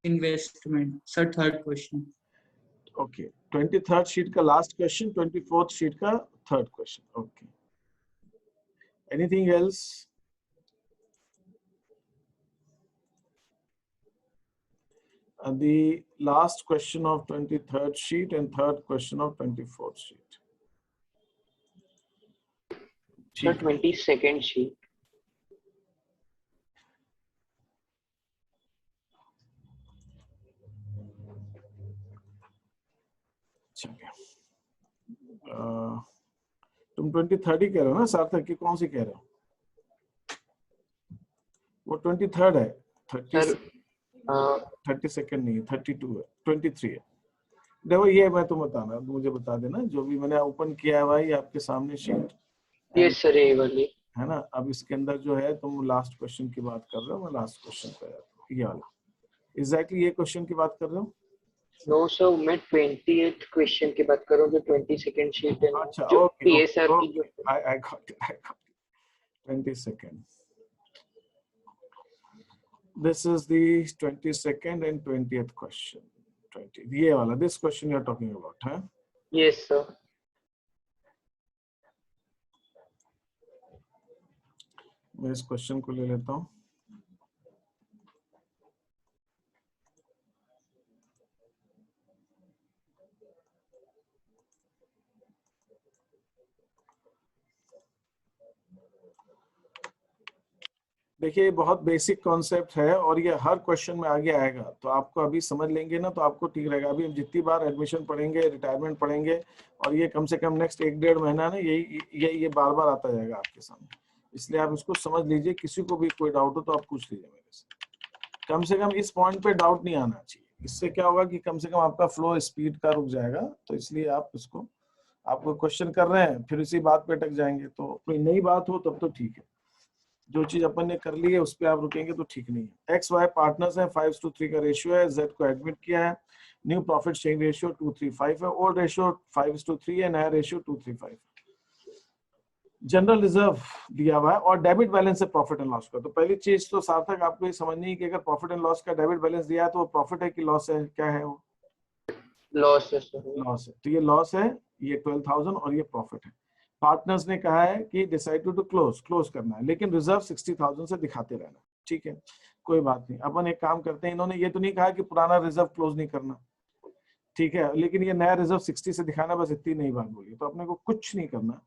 Investment sir, third question. Okay, 23rd sheet का last question, 24th sheet का third question. Okay, anything else? The last question of 23rd sheet and third question of 24th sheet. Sir, 22nd sheet. तुम 23rd ही कह रहे हो ना सार्थक, की कौन सी कह रहे हो? वो 23rd है, 32nd नहीं है, 32 है, 23 है। देखो ये मैं तुम बताना, मुझे बता देना, जो भी मैंने ओपन किया है भाई आपके सामने शीट। यस सर, ये वाली है ना। अब इसके अंदर जो है तुम लास्ट क्वेश्चन की बात कर रहे हो, मैं लास्ट क्वेश्चन पे ये वाला एग्जैक्टली ये क्वेश्चन की बात कर रहे हो? नो सर, मैं 28th क्वेश्चन की बात कर रहा हूँ, जो 22nd शीट है। अच्छा, जो ओके, PSR की जो I got it. 22nd. This is the 22nd and 20th question. 20 ये वाला, this question you are talking about, huh? Yes sir. मैं इस क्वेश्चन को ले लेता हूँ। देखिए, बहुत बेसिक कॉन्सेप्ट है और ये हर क्वेश्चन में आगे आएगा, तो आपको अभी समझ लेंगे ना तो आपको ठीक रहेगा। अभी हम जितनी बार एडमिशन पढ़ेंगे, रिटायरमेंट पढ़ेंगे, और ये कम से कम नेक्स्ट 1-1.5 महीना ना ये बार बार आता जाएगा आपके सामने। इसलिए आप इसको समझ लीजिए, किसी को भी कोई डाउट हो तो आप पूछ लीजिए मेरे से। कम से कम इस पॉइंट पे डाउट नहीं आना चाहिए। इससे क्या होगा कि कम से कम आपका फ्लो स्पीड का रुक जाएगा। तो इसलिए आप इसको, आपको क्वेश्चन कर रहे हैं फिर इसी बात पे अटक जाएंगे, तो कोई नई बात हो तब तो ठीक है। जो चीज अपन ने कर ली है उस पर आप रुकेंगे तो ठीक नहीं है। एक्स वाई पार्टनर्स है, 5:3 का रेशियो है, जेड को एडमिट किया है, न्यू प्रॉफिट शेयरिंग रेशियो 235 है, ओल्ड रेशियो 5:3 है, नया रेशियो 235। जनरल रिजर्व दिया हुआ है और डेबिट बैलेंस है प्रॉफिट एंड लॉस का। तो पहली चीज तो सार्थक आपको ये समझनी है कि अगर प्रॉफिट एंड लॉस का डेबिट बैलेंस दिया है तो वो प्रॉफिट है कि लॉस है? क्या है वो? लॉस है सर। लॉस है। तो ये लॉस है, ये 12,000 और ये प्रॉफिट है। पार्टनर्स ने कहा है कि डिसाइड टू क्लोज करना है, लेकिन रिजर्व 60,000 से दिखाते रहना। ठीक है, कोई बात नहीं, अपन एक काम करते हैं। इन्होंने ये तो नहीं कहा कि पुराना रिजर्व क्लोज नहीं करना, ठीक है, लेकिन ये नया रिजर्व 60 से दिखाना, बस इतनी नई बात बोली। तो अपने को कुछ नहीं करना।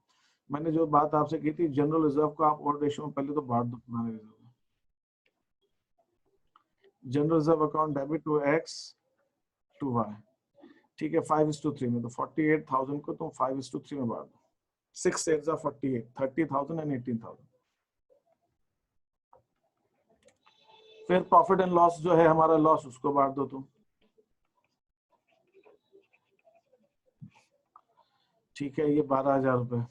मैंने जो बात आपसे की थी, जनरल रिजर्व को आप ओल्ड रेशियो में पहले तो बांट दो पुराने रिजर्व में। General reserve account debit to X to Y, ठीक है, 5:3 में। तो 48,000 को तुम 5:3 में बांट दो। 6 8 are 48, 30,000 and 18,000। फिर प्रॉफिट एंड लॉस जो है हमारा लॉस, उसको बांट दो तुम, ठीक है, ये 12,000 रुपए।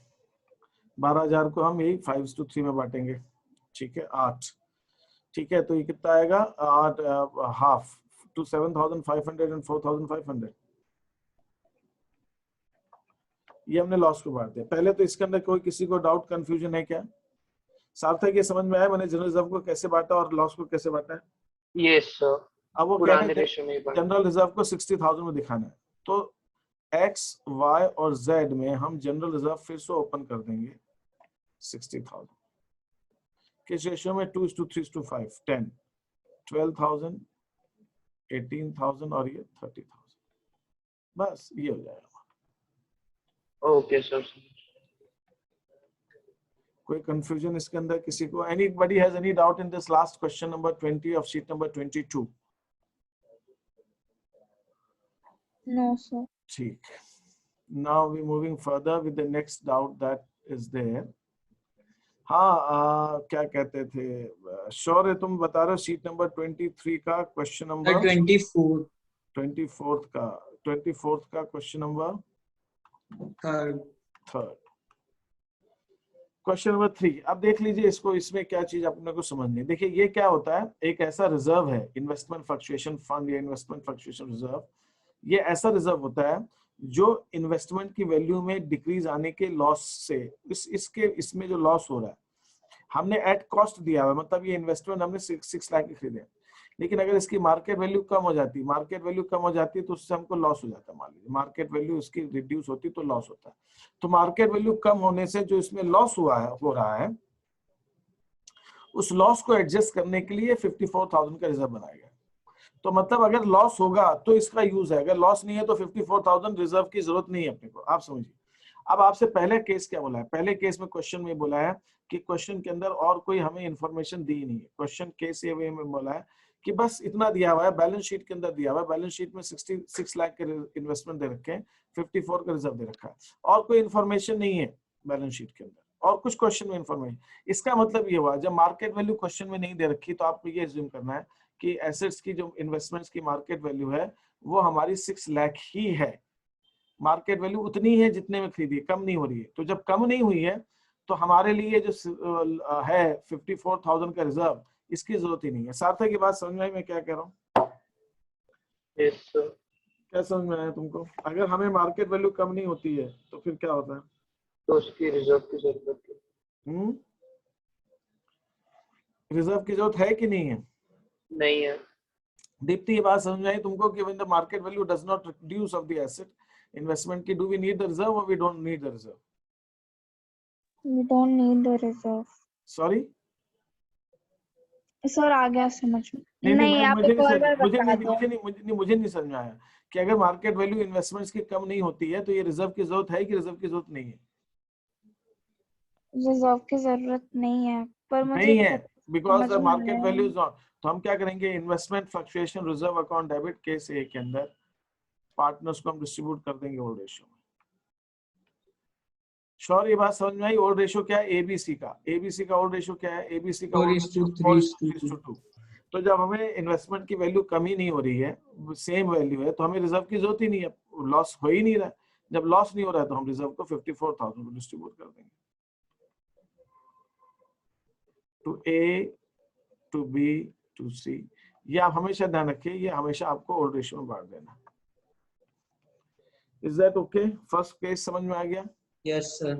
12,000 को हम यही 5:3 में बांटेंगे, ठीक है, 8, ठीक है। तो ये कितना आएगा? 8 हाफ टू 7,500 and 4,500। ये हमने लॉस को बांट दिया पहले। तो इसके अंदर कोई किसी को डाउट कंफ्यूजन है क्या? सार्थक ये समझ में आया मैंने जनरल रिजर्व को कैसे बांटा और लॉस को कैसे बांटा है? Yes sir. अब वो पुराने रेशियो में जनरल रिजर्व को 60,000 में दिखाना है, तो एक्स वाई और जेड में हम जनरल रिजर्व फिर से ओपन कर देंगे 60,000। किस रेशियो में? 2:3:5, 10, 12,000, 18,000 और ये 30,000। बस ये हो जाएगा। Okay sir. कोई कंफ्यूजन इसके अंदर किसी को? Anybody has any doubt in this last question number 20 of sheet number 22? No sir. ठीक। Now we moving further with the next doubt that is there. हाँ, क्या कहते थे शौर्य, तुम बता रहे हो शीट नंबर 23 का क्वेश्चन नंबर 24th का question number third, question number 3। अब देख लीजिए इसको, इसमें क्या चीज अपने को समझनी है। देखिए ये क्या होता है, एक ऐसा रिजर्व है, इन्वेस्टमेंट फ्लक्चुएशन फंड या इन्वेस्टमेंट फ्लक्चुएशन रिजर्व। ये ऐसा रिजर्व होता है जो इन्वेस्टमेंट की वैल्यू में डिक्रीज आने के लॉस से, इसमें जो लॉस हो रहा है, हमने एट कॉस्ट दिया हुआ है, मतलब ये इन्वेस्टमेंट हमने 6 लाख की खरीदे, लेकिन अगर इसकी मार्केट वैल्यू कम हो जाती है तो उससे हमको लॉस हो जाता है। मान लीजिए मार्केट वैल्यू इसकी रिड्यूस होती तो लॉस होता है। तो मार्केट वैल्यू कम होने से जो इसमें लॉस हो रहा है, उस लॉस को एडजस्ट करने के लिए 54,000 का रिजर्व बनाया गया। तो मतलब अगर लॉस होगा तो इसका यूज है, अगर लॉस नहीं है तो 54,000 रिजर्व की जरूरत नहीं है अपने को। आप समझिए। अब आपसे पहले केस क्या बोला है, पहले केस में क्वेश्चन में बोला है कि क्वेश्चन के अंदर और कोई हमें इंफॉर्मेशन दी नहीं है। क्वेश्चन केस ये में बोला है कि बस इतना दिया हुआ है, बैलेंस शीट के अंदर दिया हुआ है, बैलेंस शीट में 66 लाख के इन्वेस्टमेंट दे रखे हैं, 54 का रिजर्व दे रखा है, और कोई इन्फॉर्मेशन नहीं है बैलेंस शीट के अंदर, और कुछ क्वेश्चन में इंफॉर्मेशन। इसका मतलब ये हुआ जब मार्केट वैल्यू क्वेश्चन में नहीं दे रखी तो आपको ये एज्यूम करना है कि एसेट्स की जो इन्वेस्टमेंट्स की मार्केट वैल्यू है वो हमारी 6 लाख ही है। मार्केट वैल्यू उतनी है जितने में खरीदी, कम नहीं हो रही है। तो जब कम नहीं हुई है तो हमारे लिए जो है 54,000 का रिजर्व, इसकी जरूरत ही नहीं है। सार्थक की बात समझ में आई मैं क्या कह रहा हूँ? Yes sir. क्या समझ में आया तुमको? अगर हमें मार्केट वैल्यू कम नहीं होती है तो फिर क्या होता है? तो उसकी रिजर्व की जरूरत है। रिजर्व की जरूरत है कि नहीं है? नहीं है। दीप्ति ये बात समझ में आई तुमको कि when the market value does not reduce of the asset investment की, do we need the reserve or we don't need the reserve? We don't need the reserve. Sorry? Sir आ गया समझ में। नहीं, नहीं मैं- आप मुझे एक नहीं और समझ बार मुझे बता नहीं दो। मुझे नहीं समझ में आया कि अगर मार्केट वैल्यू इन्वेस्टमेंट्स की कम नहीं होती है तो ये रिजर्व की जरूरत है कि रिजर्व की जरूरत नहीं है? रिजर्व की जरूरत नहीं है, पर मुझे नहीं है, बिकॉज समझ द में मार्केट आया। Value is not. तो हम क्या करेंगे, investment fluctuation reserve account debit case A के अंदर पार्टनर्स को हम डिस्ट्रीब्यूट कर देंगे ओल्ड रेशियो में। श्योर ये बात समझ में आई? ओल्ड रेशियो क्या है? एबीसी का ओल्ड रेशियो क्या है? एबीसी का 4:3:2। तो जब हमें इन्वेस्टमेंट की वैल्यू कम ही नहीं हो रही है, सेम वैल्यू है, तो हमें रिजर्व की जरूरत ही नहीं है, लॉस हो ही नहीं रहा है। जब लॉस नहीं हो रहा है तो हम रिजर्व को 54,000 को डिस्ट्रीब्यूट कर देंगे to A, to B, to C. ये आप हमेशा ध्यान रखिए, ये हमेशा आपको ओल्ड रेशियो में बांट देना। Is that okay? First case समझ में आ गया? Yes, sir.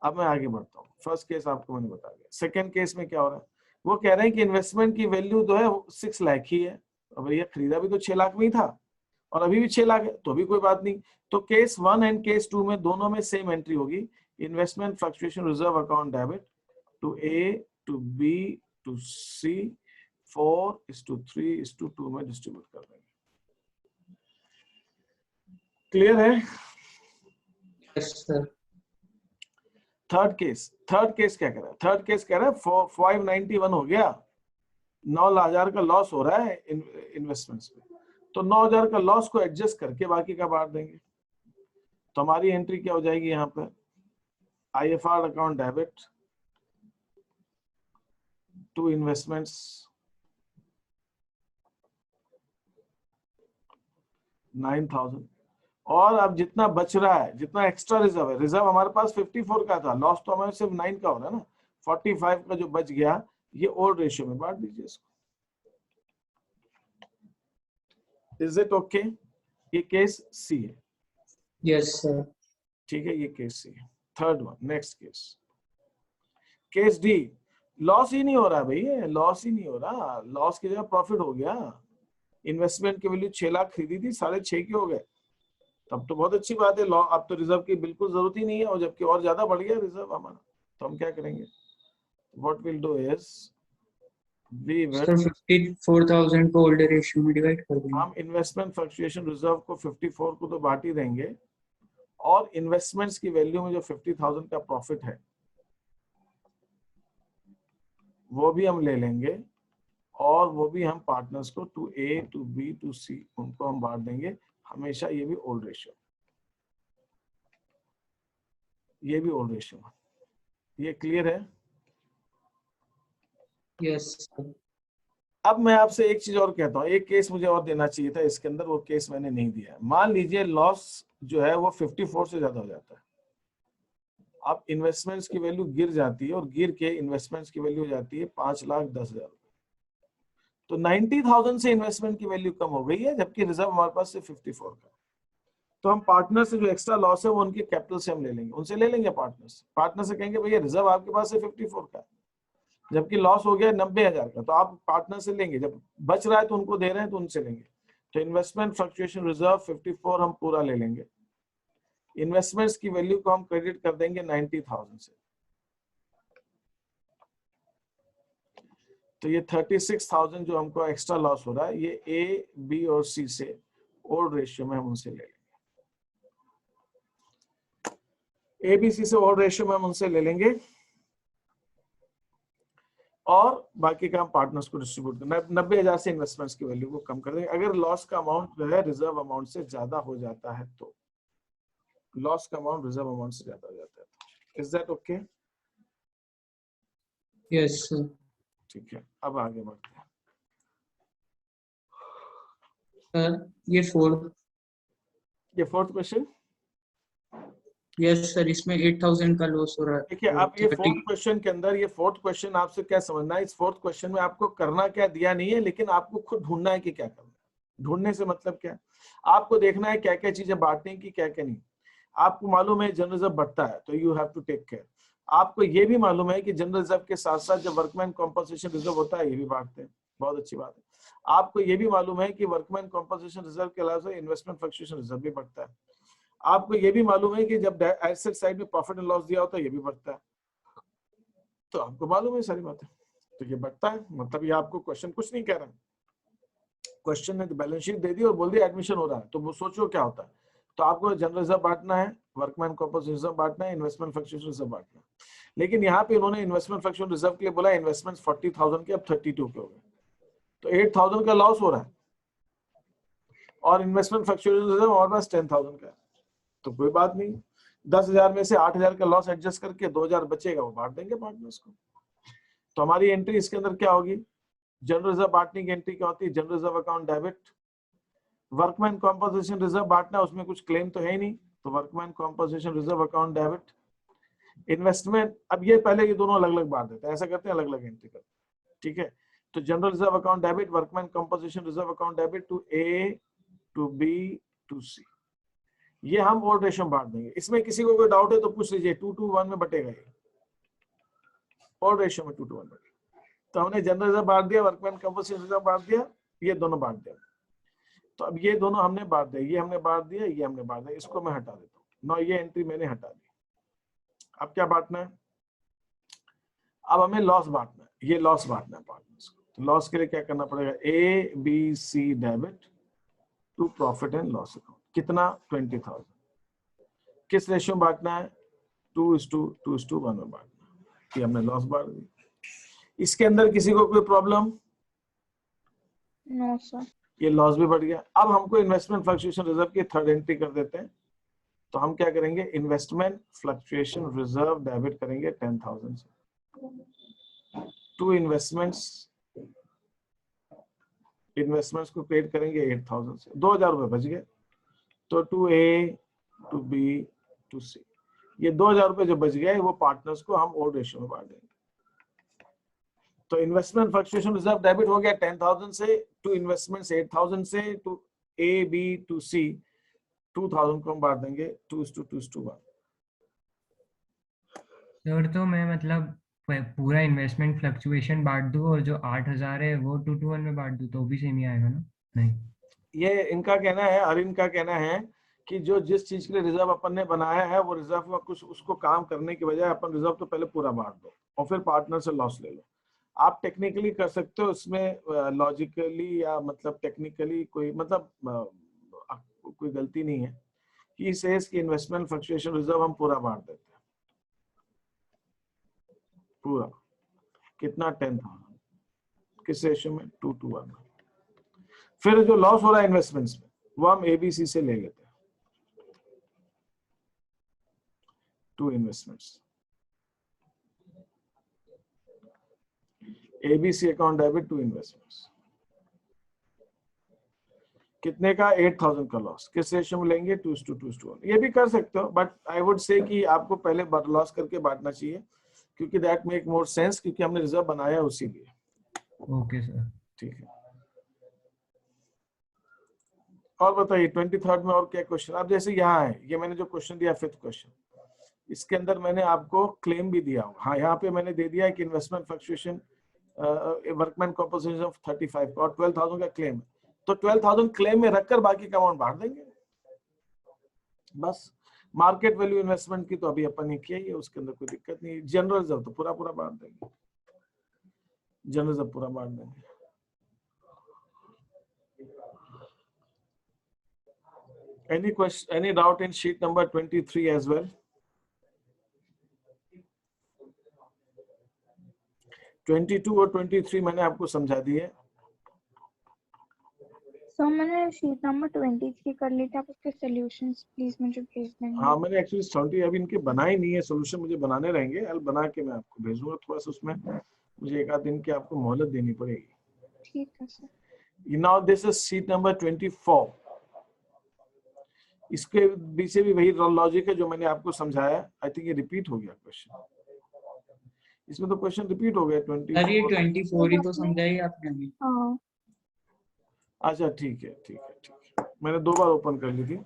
अब मैं आगे बढ़ता हूँ। फर्स्ट केस आपको मैंने बता दिया। सेकंड केस में क्या हो रहा है, वो कह रहे हैं कि इन्वेस्टमेंट की वैल्यू जो है 6 लाख ही है। अब भैया खरीदा भी तो 6 लाख में ही था और अभी भी 6 लाख है, तो भी कोई बात नहीं। तो केस 1 एंड केस 2 में दोनों में सेम एंट्री होगी, investment fluctuation reserve account debit to A, to B, to C, 4:3:2 में डिस्ट्रीब्यूट कर देंगे। क्लियर है? Yes, sir. थर्ड केस क्या कह रहा है? थर्ड केस कह रहा है 591 हो गया, 9,000 का लॉस हो रहा है इन्वेस्टमेंट्स पे, तो 9,000 का लॉस को एडजस्ट करके बाकी का बांट देंगे। तो हमारी एंट्री क्या हो जाएगी यहाँ पर, IFR account debit to investments 9,000, और अब जितना बच रहा है, जितना एक्स्ट्रा रिजर्व है, रिजर्व हमारे पास 54 का था, लॉस तो हमें सिर्फ 9 का हो रहा है ना, 45 का जो बच गया ये ओल्ड रेशियो में बांट दीजिए इसको। Is it okay? ये केस सी है। Yes, sir. ठीक है, ये केस सी है। Third one, next case D, loss ही नहीं हो रहा भैया, लॉस ही नहीं हो रहा, लॉस की जगह प्रॉफिट हो गया। इन्वेस्टमेंट की वैल्यू 6 लाख खरीदी थी, 6.5 के हो गए, तब तो बहुत अच्छी बात है। अब तो रिजर्व की बिल्कुल जरूरत ही नहीं है, और जबकि और ज्यादा बढ़ गया रिजर्व हमारा। तो हम क्या करेंगे, what will do is we will, Sir, 54,000 को ओल्ड रेशियो में डिवाइड कर देंगे। हम इन्वेस्टमेंट फ्लक्चुएशन रिजर्व को 54 को तो बांट ही देंगे, और इन्वेस्टमेंट्स की वैल्यू में जो 50,000 का प्रॉफिट है वो भी हम ले लेंगे, और वो भी हम पार्टनर्स को to A, to B, to C, उनको हम बांट देंगे हमेशा। ये भी ओल्ड रेशियो, ये भी ओल्ड रेशियो। ये क्लियर है? Yes, sir. अब मैं आपसे एक चीज और कहता हूँ, एक केस मुझे और देना चाहिए था इसके अंदर, वो केस मैंने नहीं दिया। मान लीजिए लॉस जो है वो 54 से ज्यादा हो जाता है, अब इन्वेस्टमेंट्स की वैल्यू गिर जाती है, और गिर के इन्वेस्टमेंट्स की वैल्यू हो जाती है 5,10,000। तो 90,000 से इन्वेस्टमेंट की वैल्यू कम हो गई है, जबकि रिजर्व हमारे पास से 54 का। तो हम पार्टनर से जो एक्स्ट्रा लॉस है वो उनके कैपिटल से हम ले लेंगे, उनसे ले लेंगे पार्टनर से कहेंगे भैया रिजर्व आपके पास से 54 का, जबकि लॉस हो गया 90,000 का, तो आप पार्टनर से लेंगे, जब बच रहा है तो उनको दे रहे हैं तो उनसे लेंगे। तो इन्वेस्टमेंट फ्लक्चुएशन रिजर्व 54 हम पूरा ले लेंगे। इन्वेस्टमेंट्स की वैल्यू को हम क्रेडिट कर देंगे 90,000 से। तो ये 36,000 जो हमको एक्स्ट्रा लॉस हो रहा है, ये ए, बी और सी से ओल्ड रेशियो में हम उनसे ले लेंगे। एबीसी से ओल्ड रेशियो में हम उनसे ले लेंगे और बाकी का हम पार्टनर्स को डिस्ट्रीब्यूट करना। 90,000 से इन्वेस्टमेंट्स की वैल्यू को कम कर देंगे। अगर लॉस का अमाउंट जो है रिजर्व अमाउंट से ज्यादा हो जाता है तो, लॉस का अमाउंट रिजर्व अमाउंट से ज्यादा हो जाता है तो, is that okay? Yes sir. ठीक है, अब आगे बढ़ते हैं। सर ये फोर्थ क्वेश्चन, यस सर, इसमें 8,000 का लॉस हो रहा है। देखिए अब ये फोर्थ क्वेश्चन के अंदर, ये फोर्थ क्वेश्चन आपसे क्या समझना है, इस फोर्थ क्वेश्चन में आपको करना क्या दिया नहीं है, लेकिन आपको खुद ढूंढना है कि क्या करना है। ढूंढने से मतलब क्या है, आपको देखना है क्या क्या चीजें बांटने की, क्या क्या नहीं। आपको मालूम है जनरल रिजर्व बढ़ता है तो you have to take care. आपको ये भी मालूम है कि जनरल रिजर्व के साथ साथ जब वर्कमैन कॉम्पनसेशन रिजर्व होता है ये भी बांटते हैं, बहुत अच्छी बात है। आपको ये भी मालूम है कि वर्कमैन कॉम्पनसेशन रिजर्व के अलावा इन्वेस्टमेंट फ्लक्चुएशन रिजर्व भी बढ़ता है। आपको ये भी मालूम है कि जब एसेट साइड में प्रॉफिट एंड लॉस दिया होता है ये भी बढ़ता है। तो आपको मालूम है सारी बातें, तो ये बढ़ता है, मतलब ये आपको क्वेश्चन कुछ नहीं कह रहा है। क्वेश्चन ने बैलेंस शीट दे दी और बोल दिया एडमिशन हो रहा है, तो वो सोचो क्या होता है। तो आपको जनरल रिजर्व बांटना है, वर्कमैन कॉम्पनसेशन रिजर्व बांटना है, इन्वेस्टमेंट फ्लक्चुएशन रिजर्व बांटना है। लेकिन यहाँ पे इन्होंने इन्वेस्टमेंट फ्लक्चुएशन रिजर्व के लिए बोला इन्वेस्टमेंट 40,000 के अब 32 के हो गए, तो 8,000 का लॉस हो रहा है और इन्वेस्टमेंट फ्लक्चुएशन रिजर्व हमारे पास 10,000 का है। तो कोई बात नहीं, 10,000 में से 8,000 का लॉस एडजस्ट करके 2,000 बचेगा वो बांट देंगे पार्टनर्स को। तो हमारी एंट्री इसके अंदर क्या होगी, जनरल रिजर्व बांटने की एंट्री क्या होती है, general reserve account debit. Workman composition reserve बांटना है, उसमें कुछ क्लेम तो है ही नहीं, तो workman composition reserve account debit. Investment, अब ये पहले ये दोनों अलग अलग बांट देते हैं, ऐसा करते हैं अलग अलग एंट्री करते हैं, ठीक है। तो general reserve account debit, workman composition reserve account debit to A, to B, to C, ये हम ओल्ड रेशियो में बांट देंगे। इसमें किसी को कोई डाउट है तो पूछ लीजिए, 2:1 में बटेगा ये, ओल्ड रेशियो में 2:1 बटेगा। तो हमने जनरल रिजर्व बांट दिया, वर्कमैन कॉम्पोजिशन रिजर्व बांट दिया, ये दोनों बांट दिया। तो अब ये दोनों हमने बांट दिया, ये हमने बांट दिया, ये हमने बांट दिया, इसको मैं हटा देता हूँ। 9 ये एंट्री मैंने हटा दी। अब क्या बांटना है, अब हमें लॉस बांटना है, ये लॉस बांटना है पार्टनर्स को। तो लॉस के लिए क्या करना पड़ेगा, A B C debit to profit and loss account. कितना, 20,000। किस रेशियो में बांटना है, 2:1 में बांटना है। ये हमने लॉस बांट दी। इसके अंदर किसी को कोई प्रॉब्लम? No sir. ये लॉस भी बढ़ गया। अब हमको इन्वेस्टमेंट फ्लक्चुएशन रिजर्व की थर्ड एंट्री कर देते हैं। तो हम क्या करेंगे, इन्वेस्टमेंट फ्लक्चुएशन रिजर्व डेबिट करेंगे 10,000 से टू इन्वेस्टमेंट्स को क्रिएट करेंगे 8,000 से। 2,000 रुपए बच गए। तो to A, to B, to C, ये 2,000 रुपए जो बच गए वो पार्टनर्स को हम ओल्ड रेशियो में बांट देंगे। तो इन्वेस्टमेंट फ्लक्चुएशन रिजर्व डेबिट हो गया 10,000 से, टू इन्वेस्टमेंट्स 8,000 से, टू ए बी टू सी 2,000 को हम बांट देंगे 2:1। सर तो मैं मतलब पूरा इन्वेस्टमेंट फ्लक्चुएशन बांट दूं और जो 8,000 है वो 2:1 में बांट दूं तो भी सेम ही आएगा ना? नहीं, ये इनका कहना है, अरिन का कहना है कि जो जिस चीज के लिए रिजर्व अपन ने बनाया है वो रिजर्व का कुछ उसको काम करने की बजाय अपन रिजर्व तो पहले पूरा बांट दो और फिर पार्टनर से लॉस ले लो। आप टेक्निकली कर सकते हो इसमें, लॉजिकली या मतलब टेक्निकली कोई मतलब कोई गलती नहीं है। ही सेज कि इन्वेस्टमेंट फ्लक्चुएशन रिजर्व हम पूरा बांट देते हैं, पूरा कितना, 10,000। किस रेशियो में, 2:1 में। फिर जो लॉस हो रहा है इन्वेस्टमेंट्स में वो हम एबीसी से ले लेते हैं, to investments, ABC account debit to investments. कितने का, 8,000 का लॉस। किस रेशियो में लेंगे, 2:1। ये भी कर सकते हो, बट आई वुड से कि आपको पहले लॉस करके बांटना चाहिए क्योंकि दैट मेक मोर सेंस, क्योंकि हमने रिजर्व बनाया उसी लिए। ओके सर, ठीक है। और बताइए 23rd में और क्या क्वेश्चन। अब जैसे यहाँ है, ये मैंने जो क्वेश्चन दिया 5th क्वेश्चन, इसके अंदर मैंने आपको क्लेम भी दिया। हाँ, यहाँ पे मैंने दे दिया है कि investment fluctuation workman composition of 35 और 12,000 का क्लेम। तो 12,000 क्लेम में रखकर बाकी का अमाउंट बांट देंगे बस। मार्केट वैल्यू इन्वेस्टमेंट की तो अभी अपन ने किया ही है, उसके अंदर कोई दिक्कत नहीं। जनरल रिजर्व तो पूरा पूरा बांट देंगे, जनरल रिजर्व पूरा बांट देंगे। Any question, any doubt in sheet number 23 as well? 22 और 23 मैंने आपको समझा दिए। सो मैंने शीट नंबर 23 कर ली थी, आप उसके सॉल्यूशंस प्लीज मुझे भेज देंगे। हाँ, मैंने एक्चुअली 70 अभी इनके बनाए नहीं है, सोल्यूशन मुझे बनाने रहेंगे, अल बना के मैं आपको भेजूंगा। थोड़ा सा उसमें मुझे एक आध दिन की आपको मोहलत देनी पड़ेगी। ठीक है sir. Now this is sheet number 24। इसके पीछे भी वही लॉजिक है जो मैंने आपको समझाया। आई थिंक ये रिपीट हो गया क्वेश्चन, इसमें तो क्वेश्चन रिपीट हो गया। सर ये 24 ही तो समझाई आपने अभी। हाँ अच्छा ठीक है, ठीक है, ठीक है, मैंने 2 बार ओपन कर ली थी।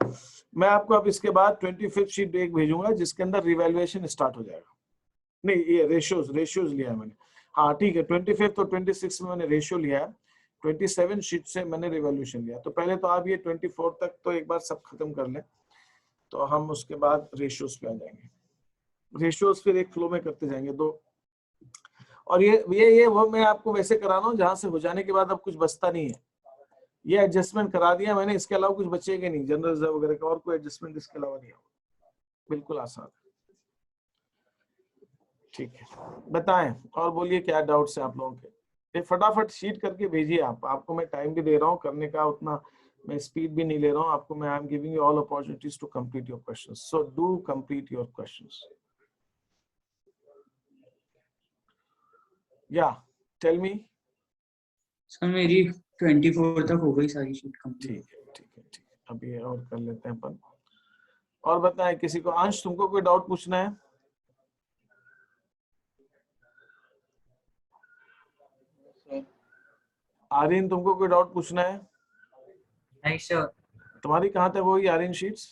मैं आपको अब इसके बाद 25th शीट एक भेजूंगा जिसके अंदर रिवैल्यूएशन स्टार्ट हो जाएगा। नहीं, ये रेशियोज लिया है मैंने। हाँ ठीक है, 25th और 26 में मैंने रेशियो लिया है, 27 शीट से मैंने रिवैल्यूएशन लिया। तो पहले तो आप ये 24 तक तो एक बार सब खत्म कर लें, तो हम उसके बाद रेशियोज पे आ जाएंगे। रेशियोज फिर एक फ्लो में करते जाएंगे 2। और ये वो मैं आपको वैसे करा रहा हूँ जहां से हो जाने के बाद अब कुछ बचता नहीं है। ये एडजस्टमेंट करा दिया मैंने, इसके अलावा कुछ बचेगा नहीं। जनरल रिजर्व वगैरह का और कोई एडजस्टमेंट इसके अलावा नहीं होगा। बिल्कुल आसान है। ठीक है, बताएं और बोलिए क्या डाउट्स है आप लोगों के। ये फटाफट शीट करके भेजिए आप। आपको मैं टाइम भी दे रहा हूँ करने का, उतना मैं स्पीड भी नहीं ले रहा हूँ आपको। मैं I am giving you all opportunities to complete your questions, so do complete your questions. या टेल मी। सर मेरी 24 तक हो गई सारी शीट कंप्लीट। ठीक है, ठीक है, ठीक है, अब ये और कर लेते हैं अपन। और बताएं किसी को। अंश, तुमको कोई डाउट पूछना है? आर्यन, तुमको कोई डाउट पूछना है? नहीं सर। तुम्हारी कहाँ तक होगी आर्यन शीट्स?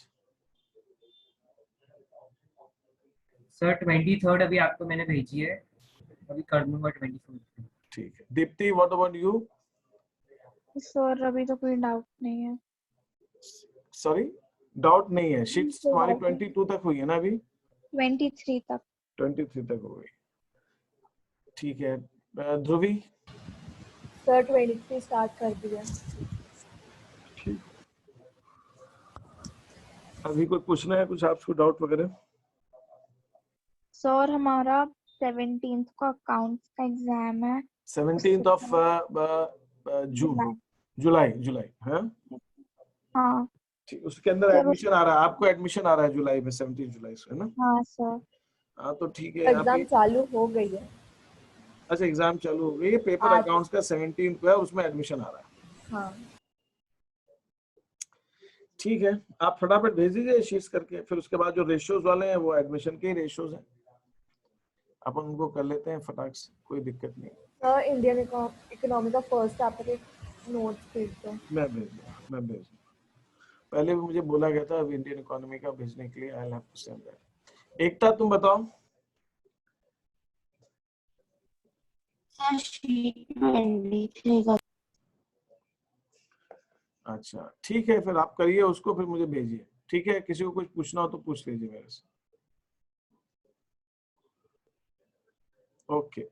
सर 23rd अभी आपको मैंने भेजी है, अभी कर दूंगा 24th। ठीक है। Deepti, what about you? Sir अभी तो कोई डाउट नहीं है। सॉरी, डाउट नहीं है। शीट्स कोई तुम्हारी doubt नहीं। 22 तक हुई है ना? अभी 23 तक। 23 तक हो गई। ठीक है। ध्रुवी? सर 23 स्टार्ट कर दिया। अभी कोई पूछना है कुछ आपको, डाउट वगैरह? सर हमारा 17th को अकाउंट्स का एग्जाम है। 17th ऑफ जून, जुलाई है। हाँ ठीक, उसके अंदर सर, एडमिशन आ रहा है आपको, एडमिशन आ रहा है जुलाई में, 17 जुलाई से, है ना? हाँ सर। हाँ तो ठीक है। एग्जाम अभी चालू हो गई है। अच्छा, एग्जाम चालू हो गई है। पेपर आज। अकाउंट्स का 17 को है और उसमें एडमिशन आ रहा है। हाँ ठीक है, आप फटाफट भेज दीजिए शीट्स करके। फिर उसके बाद जो रेशियोज वाले हैं वो एडमिशन के ही रेशियोज हैं, अपन उनको कर लेते हैं फटाक से, कोई दिक्कत नहीं। सर इंडियन इकोनॉमी का फर्स्ट चैप्टर के नोट्स भेज दो। मैं भेज दूंगा। पहले भी मुझे बोला गया था अब इंडियन इकोनॉमी का भेजने के लिए। I will have to send that. Ekta, तुम बताओ। सर शीट में लिखेगा। अच्छा ठीक है, फिर आप करिए उसको, फिर मुझे भेजिए। ठीक है, किसी को कुछ पूछना हो तो पूछ लीजिए मेरे से। ओके।